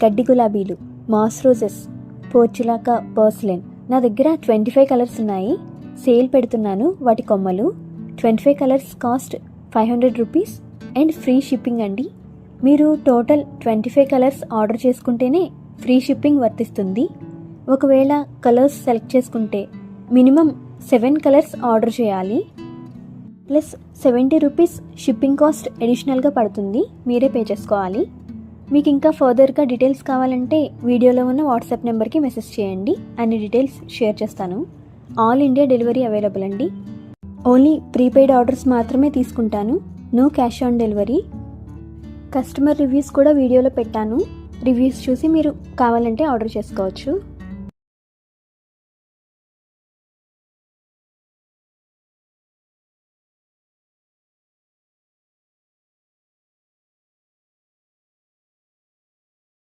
గడ్డి గులాబీలు, mass roses, పోర్చులాకా పర్స్లెన్. నా దగ్గర 25 కలర్స్ ఉన్నాయి. సేల్ పెడుతున్నాను వాటి కొమ్మలు. 25 colours cost 500 rupees and free shipping అండి. మీరు టోటల్ 25 కలర్స్ ఆర్డర్ చేసుకుంటేనే ఫ్రీ షిప్పింగ్ వర్తిస్తుంది. ఒకవేళ కలర్స్ సెలెక్ట్ చేసుకుంటే మినిమం 7 కలర్స్ ఆర్డర్ చేయాలి. ప్లస్ 70 రూపీస్ షిప్పింగ్ కాస్ట్ అడిషనల్గా పడుతుంది, మీరే పే చేసుకోవాలి. మీకు ఇంకా ఫర్దర్గా డీటెయిల్స్ కావాలంటే వీడియోలో ఉన్న వాట్సాప్ నెంబర్కి మెసేజ్ చేయండి, అన్ని డీటెయిల్స్ షేర్ చేస్తాను. ఆల్ ఇండియా డెలివరీ అవైలబుల్ అండి. ఓన్లీ ప్రీపెయిడ్ ఆర్డర్స్ మాత్రమే తీసుకుంటాను, no cash on delivery. Customer reviews కూడా వీడియోలో పెట్టాను, రివ్యూస్ చూసి మీరు కావాలంటే ఆర్డర్ చేసుకోవచ్చు.